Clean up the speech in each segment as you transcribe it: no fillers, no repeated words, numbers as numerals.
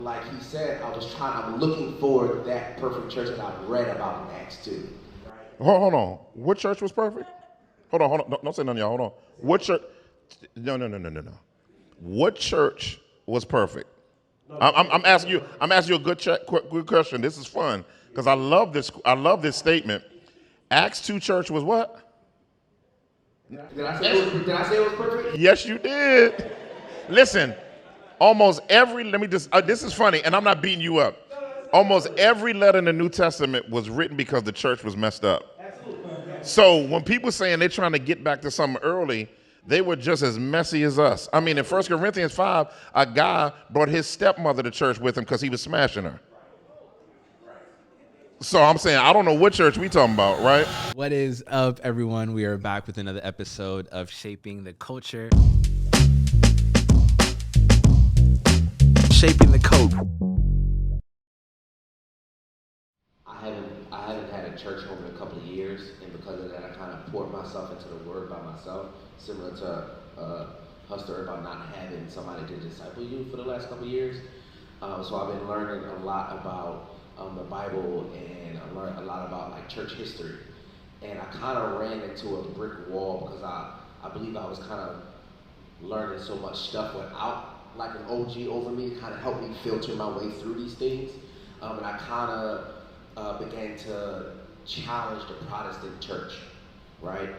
Like he said, I'm looking for that perfect church that I've read about in Acts 2. Hold on. What church was perfect? Hold on. Don't say nothing, y'all. Hold on. What church? No. What church was perfect? I'm asking you. I'm asking you a good question. This is fun because I love this. I love this statement. Acts 2 church was what? Did I say it was perfect? Yes, you did. Listen, almost every. Let me just. This is funny, and I'm not beating you up. Almost every letter in the New Testament was written because the church was messed up. So when people saying they're trying to get back to something early, they were just as messy as us. I mean, in 1 Corinthians 5, a guy brought his stepmother to church with him because he was smashing her. So I'm saying, I don't know what church we talking about, right? What is up, everyone? We are back with another episode of Shaping the Culture. Shaping the Code. I haven't had a church home in a couple of years, and because of that, I kind of poured myself into the Word by myself, similar to Huster about not having somebody to disciple you for the last couple of years. So I've been learning a lot about the Bible, and I learned a lot about like church history. And I kind of ran into a brick wall because I believe I was kind of learning so much stuff without like an OG over me to kind of help me filter my way through these things. And I kind of began to challenge the Protestant church, right?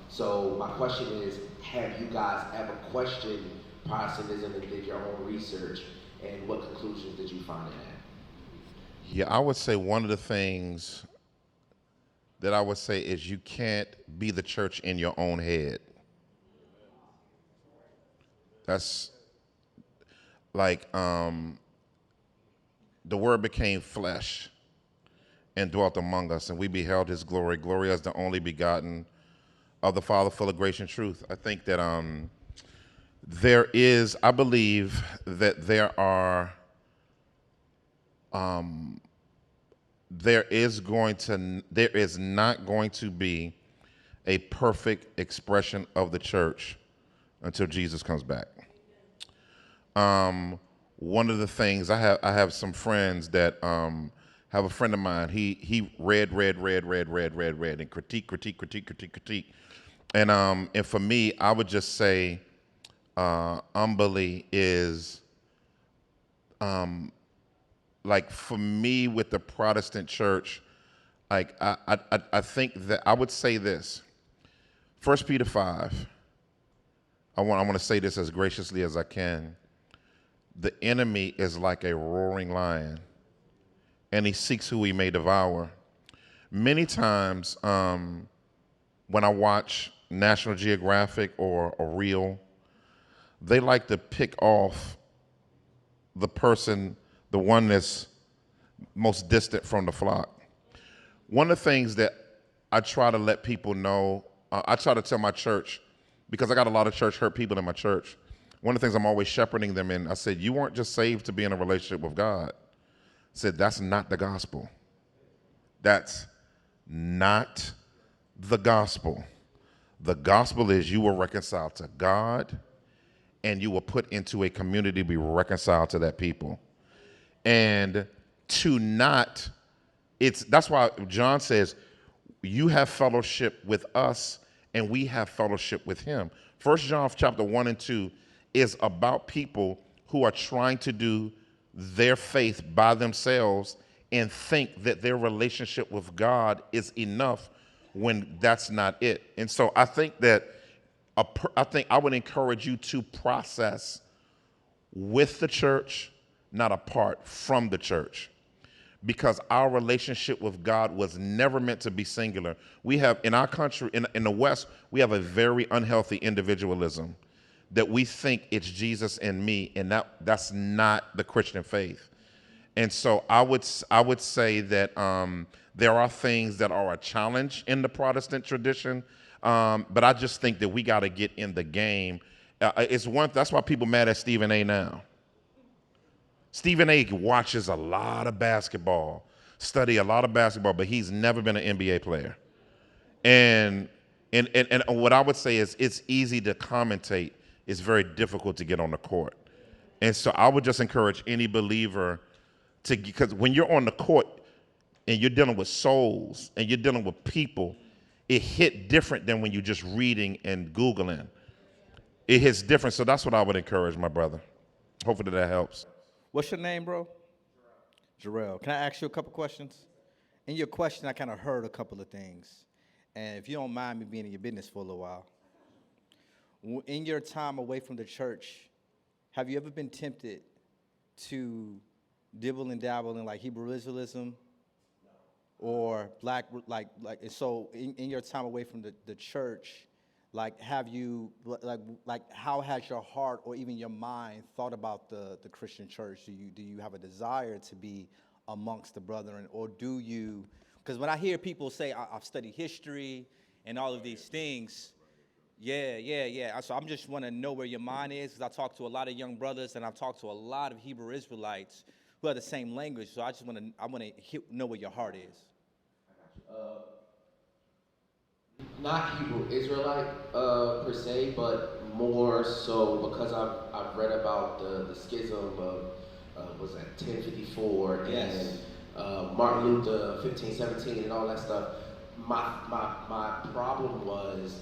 So my question is, have you guys ever questioned Protestantism and did your own research, and what conclusions did you find in that? Yeah, I would say one of the things that I would say is you can't be the church in your own head. That's like the word became flesh and dwelt among us, and we beheld his glory, glory as the only begotten of the Father, full of grace and truth. I think that I believe that there is not going to be a perfect expression of the church until Jesus comes back. One of the things I have some friends that have a friend of mine. He read and critique. And for me, I would just say humbly is like for me with the Protestant church, like I think that I would say this. 1 Peter 5. I want to say this as graciously as I can. The enemy is like a roaring lion, and he seeks who he may devour. Many times when I watch National Geographic or a reel, they like to pick off the person, the one that's most distant from the flock. One of the things that I try to let people know, I try to tell my church, because I got a lot of church hurt people in my church. One of the things I'm always shepherding them in, I said, you weren't just saved to be in a relationship with God. I said, that's not the gospel. That's not the gospel. The gospel is you were reconciled to God, and you were put into a community to be reconciled to that people. And that's why John says, you have fellowship with us, and we have fellowship with him. 1 John chapter 1 and 2 is about people who are trying to do their faith by themselves and think that their relationship with God is enough when that's not it. And so I think that I would encourage you to process with the church, not apart from the church, because our relationship with God was never meant to be singular. We have in our country, in the West, we have a very unhealthy individualism that we think it's Jesus and me, and that's not the Christian faith. And so I would say that there are things that are a challenge in the Protestant tradition, but I just think that we got to get in the game. That's why people mad at Stephen A. now. Stephen A. watches a lot of basketball, study a lot of basketball, but he's never been an NBA player. And what I would say is it's easy to commentate. It's very difficult to get on the court. And so I would just encourage any believer to, because when you're on the court and you're dealing with souls and you're dealing with people, it hit different than when you're just reading and Googling. It hits different. So that's what I would encourage, my brother. Hopefully that helps. What's your name, bro? Jarrell. Can I ask you a couple questions? In your question, I kind of heard a couple of things. And if you don't mind me being in your business for a little while, in your time away from the church, have you ever been tempted to dibble and dabble in like Hebrew Israelism or black, so in your time away from the church, like have you, like how has your heart or even your mind thought about the Christian church? Do you have a desire to be amongst the brethren, or do you, because when I hear people say, I've studied history and all of these things, yeah. So I'm just want to know where your mind is, because I talk to a lot of young brothers and I've talked to a lot of Hebrew Israelites who have the same language. So I want to know where your heart is. Not Hebrew Israelite per se, but more so because I've read about the schism of was that 1054 Yes. and Martin Luther 1517 and all that stuff. My problem was,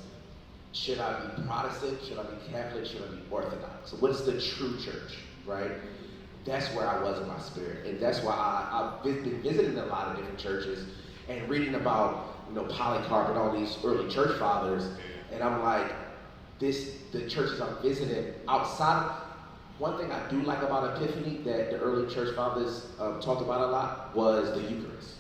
should I be Protestant? Should I be Catholic? Should I be Orthodox? So what's the true church, right? That's where I was in my spirit, and that's why I've been visiting a lot of different churches and reading about Polycarp and all these early church fathers, and I'm like, the churches I'm visiting outside of, one thing I do like about Epiphany that the early church fathers talked about a lot was the Eucharist,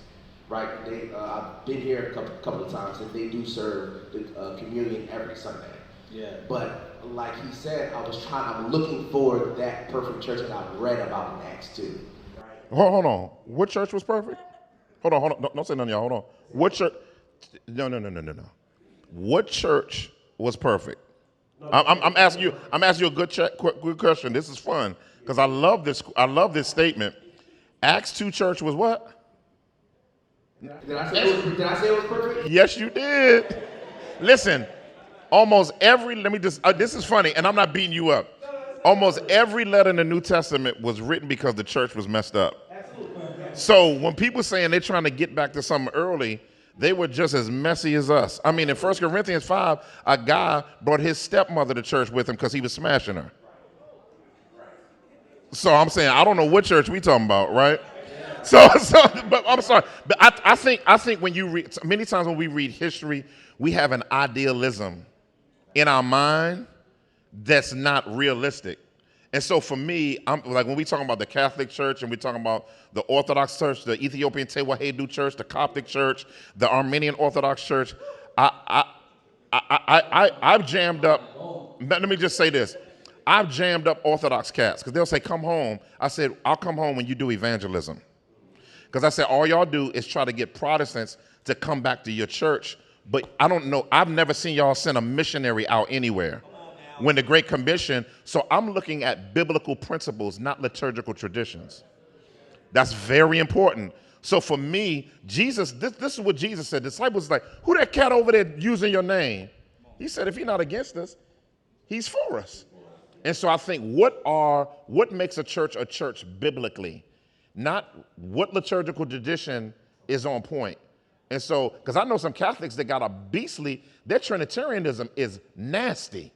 right? I've been here a couple of times, and they do serve the communion every Sunday. Yeah. But like he said, I'm looking for that perfect church that I've read about in Acts 2. Hold on. What church was perfect? Hold on. Don't say none of y'all. Hold on. What church? No. What church was perfect? I'm asking you. I'm asking you a good question. This is fun because I love this. I love this statement. Acts 2 church was what? Did I say it was perfect? Yes, you did. Listen, almost every. Let me just. This is funny, and I'm not beating you up. Almost every letter in the New Testament was written because the church was messed up. So when people saying they're trying to get back to something early, they were just as messy as us. I mean, in 1 Corinthians 5, a guy brought his stepmother to church with him because he was smashing her. So I'm saying, I don't know what church we talking about, right? So but I'm sorry. But I think when you read, many times when we read history, we have an idealism in our mind that's not realistic. And so for me, I'm like when we talk about the Catholic Church and we talking about the Orthodox Church, the Ethiopian Tewahedo Church, the Coptic Church, the Armenian Orthodox Church, I've jammed up. Let me just say this: I've jammed up Orthodox cats because they'll say, "Come home." I said, "I'll come home when you do evangelism," because I said all y'all do is try to get Protestants to come back to your church, but I don't know. I've never seen y'all send a missionary out anywhere. When the Great Commission, so I'm looking at biblical principles, not liturgical traditions. That's very important. So for me, Jesus, this is what Jesus said. Disciples like, who that cat over there using your name? He said, if he's not against us, he's for us. And so I think what makes a church biblically, not what liturgical tradition is on point. And so, because I know some Catholics that got a beastly, their Trinitarianism is nasty.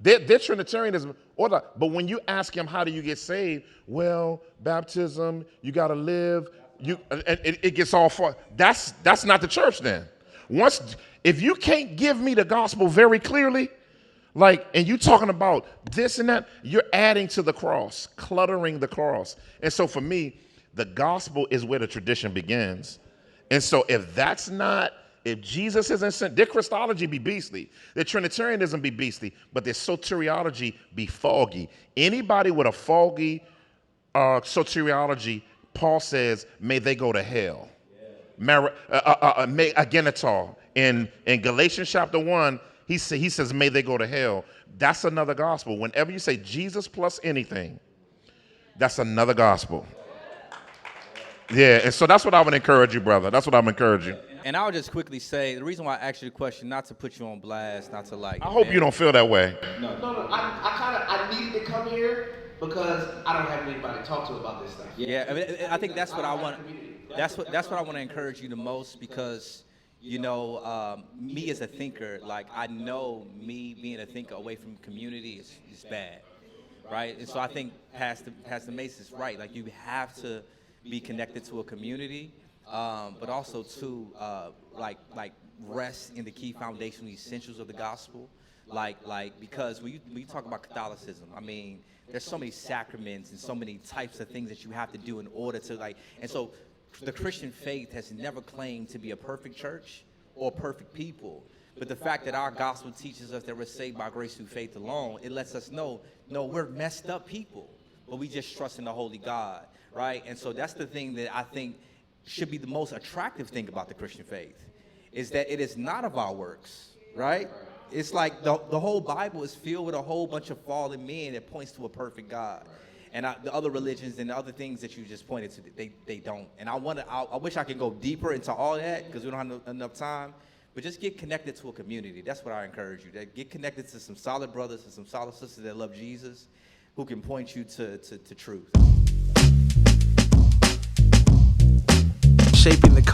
They're Trinitarianism, but when you ask them how do you get saved, well, baptism, you got to live, it gets all far. That's not the church then. If you can't give me the gospel very clearly, and you talking about this and that, you're adding to the cross, cluttering the cross. And so for me, the gospel is where the tradition begins. And so if Jesus isn't sent, their Christology be beastly, their Trinitarianism be beastly, but their soteriology be foggy. Anybody with a foggy soteriology, Paul says, may they go to hell. Agenital. In Galatians chapter 1, he says, may they go to hell. That's another gospel. Whenever you say Jesus plus anything, that's another gospel. Yeah, and so that's what I would encourage you, brother. That's what I'm encouraging. And I'll just quickly say, the reason why I asked you the question, not to put you on blast, not to I hope you don't feel that way. No. I needed to come here because I don't have anybody to talk to about this stuff. Yeah, I mean, I think that's what I don't want. have community. That's what I want to encourage you the most, because you know, me as a thinker, like I know me being a thinker away from community is bad, right? And so I think Pastor Mace is right. Like you have to be connected to a community, but also to like rest in the key foundational essentials of the gospel. Like because when you talk about Catholicism, I mean, there's so many sacraments and so many types of things that you have to do in order to like, and so the Christian faith has never claimed to be a perfect church or perfect people. But the fact that our gospel teaches us that we're saved by grace through faith alone, it lets us know, no, we're messed up people, but we just trust in the holy God, right? And so that's the thing that I think should be the most attractive thing about the Christian faith, is that it is not of our works, right? It's like the whole Bible is filled with a whole bunch of fallen men that points to a perfect God. And the other religions and the other things that you just pointed to, they don't. And I wish I could go deeper into all that, because we don't have enough time. But just get connected to a community. That's what I encourage you. Get connected to some solid brothers and some solid sisters that love Jesus, who can point you to truth. Shaping the